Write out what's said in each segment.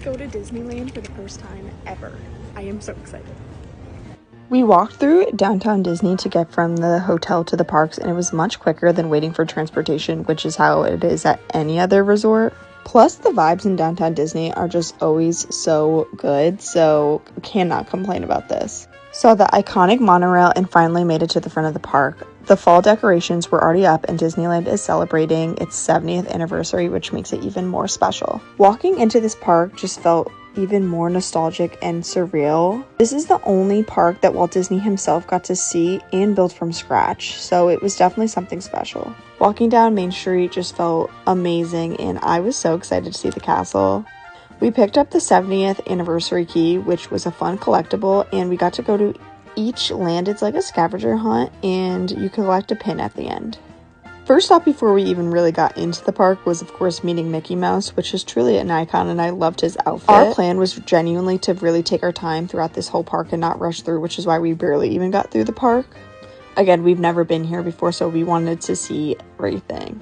Go to Disneyland for the first time ever. I am so excited. We walked through downtown Disney to get from the hotel to the parks, and it was much quicker than waiting for transportation, which is how it is at any other resort. Plus, the vibes in downtown Disney are just always so good, so cannot complain about this. Saw the iconic monorail and finally made it to the front of the park. The fall decorations were already up, and Disneyland is celebrating its 70th anniversary, which makes it even more special. Walking into this park just felt even more nostalgic and surreal. This is the only park that Walt Disney himself got to see and build from scratch, so it was definitely something special. Walking down Main Street just felt amazing, and I was so excited to see the castle. We picked up the 70th anniversary key, which was a fun collectible, and we got to go to each land. It's like a scavenger hunt, and you collect a pin at the end. First stop before we even really got into the park was, of course, meeting Mickey Mouse, which is truly an icon, and I loved his outfit. Our plan was genuinely to really take our time throughout this whole park and not rush through, which is why we barely even got through the park. Again, we've never been here before, so we wanted to see everything.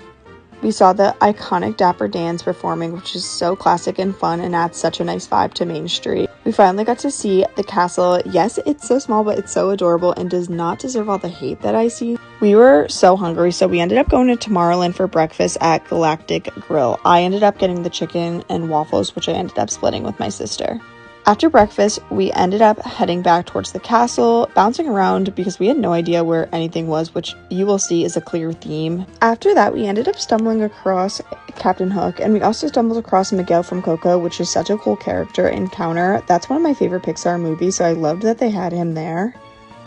We saw the iconic Dapper Dans performing, which is so classic and fun and adds such a nice vibe to Main Street. We finally got to see the castle. Yes, it's so small, but it's so adorable and does not deserve all the hate that I see. We were so hungry, so we ended up going to Tomorrowland for breakfast at Galactic Grill. I ended up getting the chicken and waffles, which I ended up splitting with my sister. After breakfast, we ended up heading back towards the castle, bouncing around because we had no idea where anything was, which you will see is a clear theme. After that, we ended up stumbling across Captain Hook, and we also stumbled across Miguel from Coco, which is such a cool character encounter. That's one of my favorite Pixar movies, so I loved that they had him there.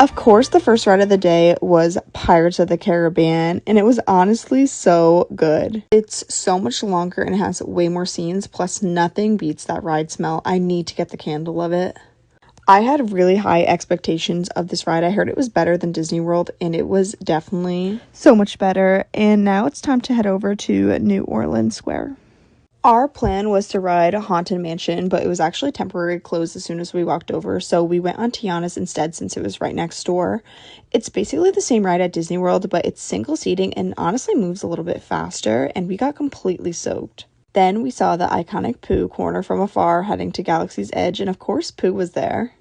Of course, the first ride of the day was Pirates of the Caribbean, and it was honestly so good. It's so much longer and has way more scenes, plus nothing beats that ride smell. I need to get the candle of it. I had really high expectations of this ride. I heard it was better than Disney World, and it was definitely so much better. And now it's time to head over to New Orleans Square. Our plan was to ride Haunted Mansion, but it was actually temporarily closed as soon as we walked over, so we went on Tiana's instead since it was right next door. It's basically the same ride at Disney World, but it's single seating and honestly moves a little bit faster, and we got completely soaked. Then we saw the iconic Pooh corner from afar heading to Galaxy's Edge, and of course Pooh was there.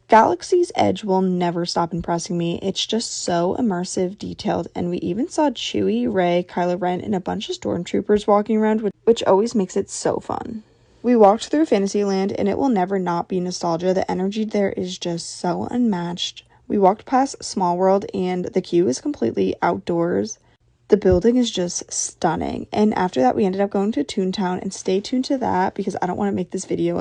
Galaxy's Edge will never stop impressing me. It's just so immersive, detailed, and we even saw Chewie, Rey, Kylo Ren, and a bunch of stormtroopers walking around, which always makes it so fun. We walked through Fantasyland, and it will never not be nostalgia. The energy there is just so unmatched. We walked past Small World, and the queue is completely outdoors. The building is just stunning. And after that, we ended up going to Toontown, and stay tuned to that because I don't want to make this video